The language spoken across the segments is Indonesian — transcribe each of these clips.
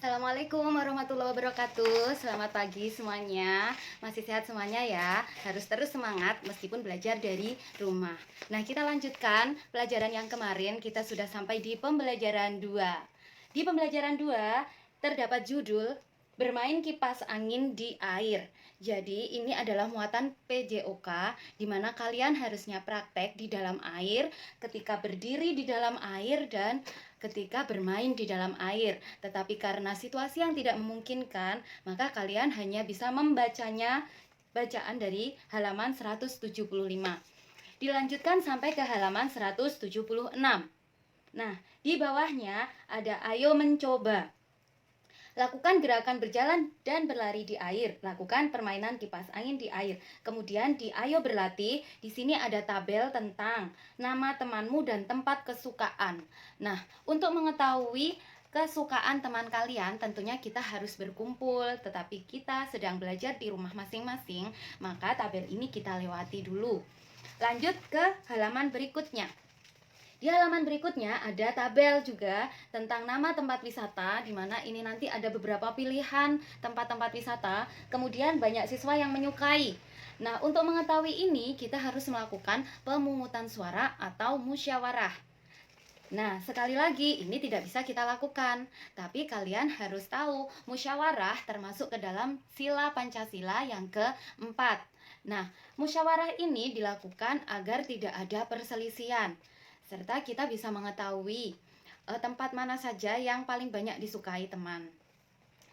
Assalamualaikum warahmatullahi wabarakatuh. Selamat pagi semuanya. Masih sehat semuanya ya. Harus terus semangat meskipun belajar dari rumah. Nah, kita lanjutkan pelajaran yang kemarin. Kita sudah sampai di pembelajaran 2. Di pembelajaran 2 terdapat judul bermain kipas angin di air. Jadi ini adalah muatan PJOK di mana kalian harusnya praktek di dalam air, ketika berdiri di dalam air, dan ketika bermain di dalam air. Tetapi karena situasi yang tidak memungkinkan, maka kalian hanya bisa membacanya bacaan dari halaman 175. Dilanjutkan sampai ke halaman 176. Nah, di bawahnya ada ayo mencoba. Lakukan gerakan berjalan dan berlari di air. Lakukan permainan kipas angin di air. Kemudian di ayo berlatih, di sini ada tabel tentang nama temanmu dan tempat kesukaan. Nah, untuk mengetahui kesukaan teman kalian, tentunya kita harus berkumpul, tetapi kita sedang belajar di rumah masing-masing, maka tabel ini kita lewati dulu. Lanjut ke halaman berikutnya. Di halaman berikutnya ada tabel juga tentang nama tempat wisata, di mana ini nanti ada beberapa pilihan tempat-tempat wisata, kemudian banyak siswa yang menyukai. Nah, untuk mengetahui ini kita harus melakukan pemungutan suara atau musyawarah. Nah, sekali lagi ini tidak bisa kita lakukan, tapi kalian harus tahu musyawarah termasuk ke dalam sila Pancasila yang keempat. Nah, musyawarah ini dilakukan agar tidak ada perselisihan, serta kita bisa mengetahui tempat mana saja yang paling banyak disukai teman.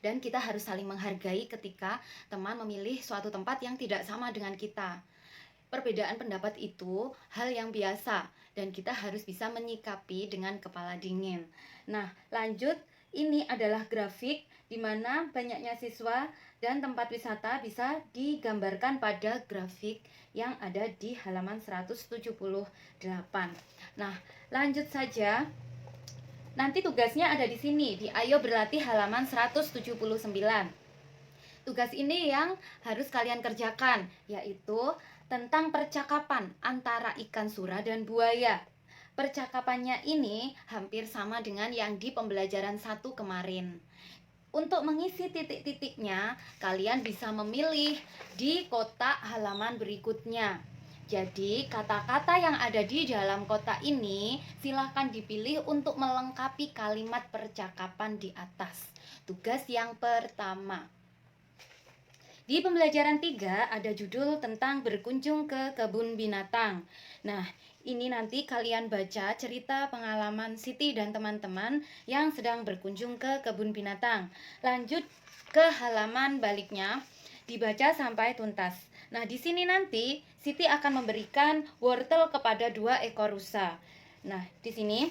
Dan kita harus saling menghargai ketika teman memilih suatu tempat yang tidak sama dengan kita. Perbedaan pendapat itu hal yang biasa dan kita harus bisa menyikapi dengan kepala dingin. Nah, lanjut, ini adalah grafik di mana banyaknya siswa dan tempat wisata bisa digambarkan pada grafik yang ada di halaman 178. Nah, lanjut saja. Nanti tugasnya ada di sini, di Ayo Berlatih halaman 179. Tugas ini yang harus kalian kerjakan, yaitu tentang percakapan antara ikan sura dan buaya. Percakapannya ini hampir sama dengan yang di pembelajaran 1 kemarin. Untuk mengisi titik-titiknya, kalian bisa memilih di kotak halaman berikutnya. Jadi, kata-kata yang ada di dalam kotak ini silakan dipilih untuk melengkapi kalimat percakapan di atas. Tugas yang pertama. Di pembelajaran 3 ada judul tentang berkunjung ke kebun binatang. Nah, ini nanti kalian baca cerita pengalaman Siti dan teman-teman yang sedang berkunjung ke kebun binatang. Lanjut ke halaman baliknya, dibaca sampai tuntas. Nah, di sini nanti Siti akan memberikan wortel kepada 2 ekor rusa. Nah, di sini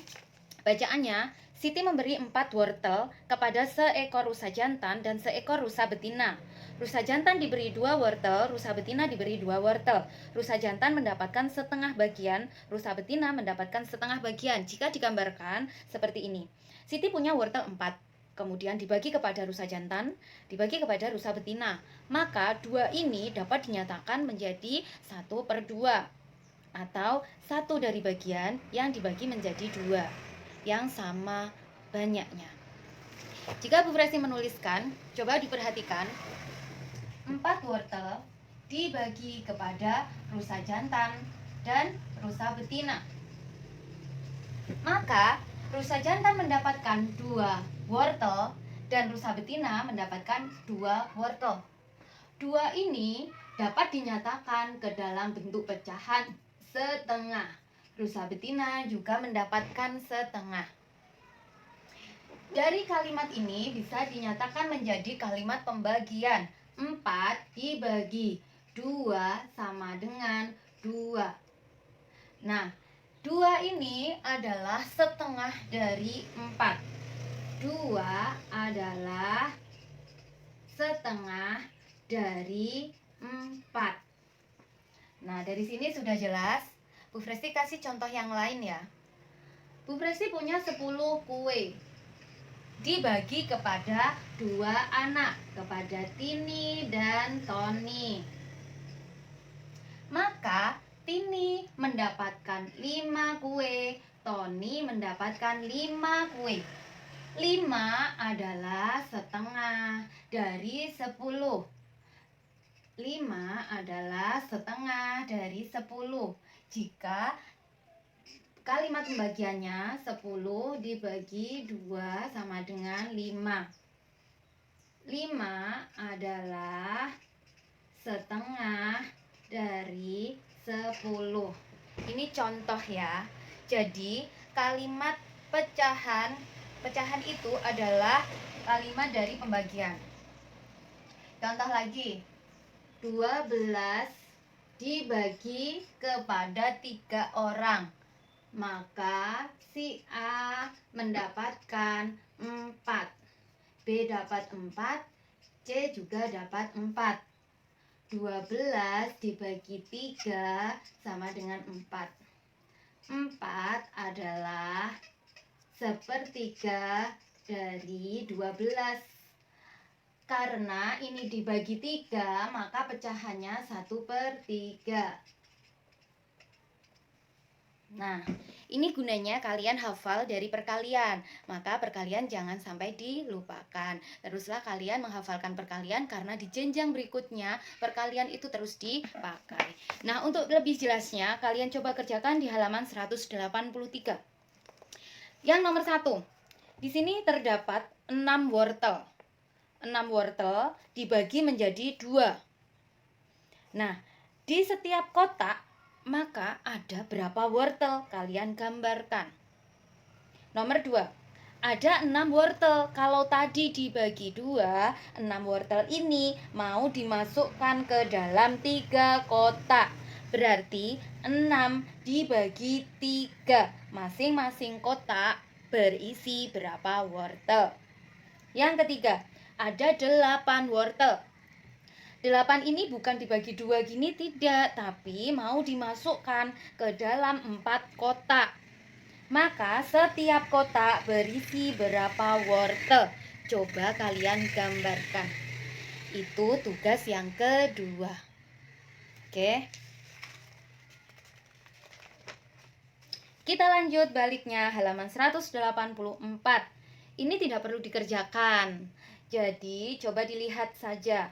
bacaannya, Siti memberi 4 wortel kepada seekor rusa jantan dan seekor rusa betina. Rusa jantan diberi 2 wortel, rusa betina diberi 2 wortel. Rusa jantan mendapatkan setengah bagian, rusa betina mendapatkan setengah bagian. Jika digambarkan seperti ini. Siti punya wortel 4, kemudian dibagi kepada rusa jantan, dibagi kepada rusa betina. Maka 2 ini dapat dinyatakan menjadi 1/2, atau 1 dari bagian yang dibagi menjadi 2, yang sama banyaknya. Jika Bu Fresi menuliskan, coba diperhatikan, 4 wortel dibagi kepada rusa jantan dan rusa betina. Maka rusa jantan mendapatkan 2 wortel dan rusa betina mendapatkan 2 wortel. 2 ini dapat dinyatakan ke dalam bentuk pecahan setengah. Rusa betina juga mendapatkan setengah. Dari kalimat ini bisa dinyatakan menjadi kalimat pembagian. 4 dibagi 2 sama dengan 2. Nah, 2 ini adalah setengah dari 4. 2 adalah setengah dari 4. Nah, dari sini sudah jelas. Bu Fresti kasih contoh yang lain ya. Bu Fresti punya 10 kue. Dibagi kepada 2 anak, kepada Tini dan Tony. Maka Tini mendapatkan 5 kue, Tony mendapatkan 5 kue. 5 adalah setengah dari 10. 5 adalah setengah dari 10. Jika kalimat pembagiannya 10 dibagi 2 sama dengan 5. 5 adalah setengah dari 10. Ini contoh ya. Jadi kalimat pecahan itu adalah kalimat dari pembagian. Contoh lagi. 12 dibagi kepada 3 orang, maka si A mendapatkan 4, B dapat 4, C juga dapat 4. 12 dibagi 3 sama dengan 4. 4 adalah sepertiga dari 12. Karena ini dibagi 3, maka pecahannya 1/3. Nah, ini gunanya kalian hafal dari perkalian. Maka perkalian jangan sampai dilupakan. Teruslah kalian menghafalkan perkalian karena di jenjang berikutnya perkalian itu terus dipakai. Nah, untuk lebih jelasnya kalian coba kerjakan di halaman 183. Yang nomor 1. Di sini terdapat 6 wortel. 6 wortel dibagi menjadi 2. Nah, di setiap kotak maka ada berapa wortel? Kalian gambarkan. Nomor 2. Ada 6 wortel. Kalau tadi dibagi 2, 6 wortel ini mau dimasukkan ke dalam 3 kotak. Berarti 6 dibagi 3. Masing-masing kotak berisi berapa wortel? Yang ketiga, ada 8 wortel. 8 ini bukan dibagi 2 gini, tidak, tapi mau dimasukkan ke dalam 4 kotak. Maka setiap kotak berisi berapa wortel? Coba kalian gambarkan. Itu tugas yang kedua. Oke. Kita lanjut baliknya halaman 184. Ini tidak perlu dikerjakan. Jadi coba dilihat saja.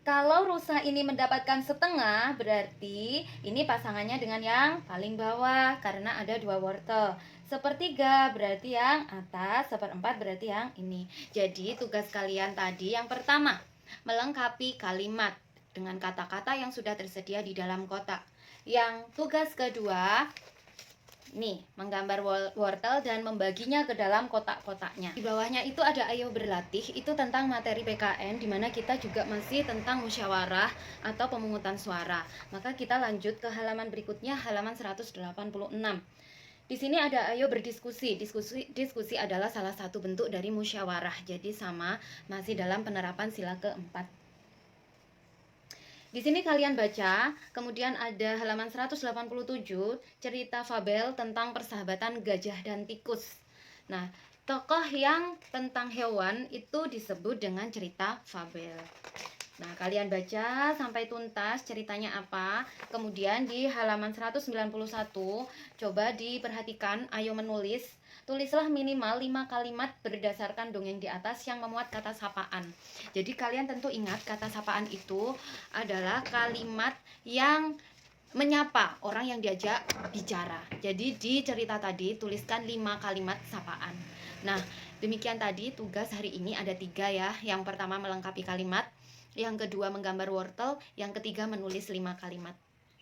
Kalau rusa ini mendapatkan setengah, berarti ini pasangannya dengan yang paling bawah karena ada 2 wortel. Sepertiga berarti yang atas, seperempat berarti yang ini. Jadi tugas kalian tadi yang pertama, melengkapi kalimat dengan kata-kata yang sudah tersedia di dalam kotak. Yang tugas kedua, nih, menggambar wortel dan membaginya ke dalam kotak-kotaknya. Di bawahnya itu ada ayo berlatih, itu tentang materi PKN, dimana kita juga masih tentang musyawarah atau pemungutan suara. Maka kita lanjut ke halaman berikutnya, halaman 186. Di sini ada ayo berdiskusi. Diskusi adalah salah satu bentuk dari musyawarah. Jadi sama, masih dalam penerapan sila keempat. Di sini kalian baca, kemudian ada halaman 187, cerita fabel tentang persahabatan gajah dan tikus. Nah, tokoh yang tentang hewan itu disebut dengan cerita fabel. Nah, kalian baca sampai tuntas ceritanya apa. Kemudian di halaman 191, coba diperhatikan, ayo menulis. Tulislah minimal 5 kalimat berdasarkan dongeng di atas yang memuat kata sapaan. Jadi kalian tentu ingat kata sapaan itu adalah kalimat yang menyapa orang yang diajak bicara. Jadi di cerita tadi tuliskan 5 kalimat sapaan. Nah, demikian tadi tugas hari ini ada 3 ya. Yang pertama melengkapi kalimat, yang kedua menggambar wortel, yang ketiga menulis 5 kalimat.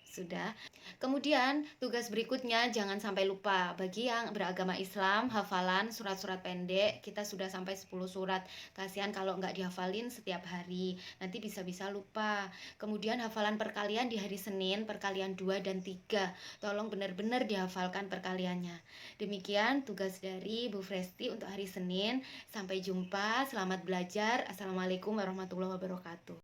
Sudah. Kemudian tugas berikutnya jangan sampai lupa, bagi yang beragama Islam, hafalan surat-surat pendek. Kita sudah sampai 10 surat. Kasihan kalau nggak dihafalin setiap hari, nanti bisa-bisa lupa. Kemudian hafalan perkalian di hari Senin, perkalian 2 dan 3. Tolong benar-benar dihafalkan perkaliannya. Demikian tugas dari Bu Fresti untuk hari Senin. Sampai jumpa, selamat belajar. Assalamualaikum warahmatullahi wabarakatuh.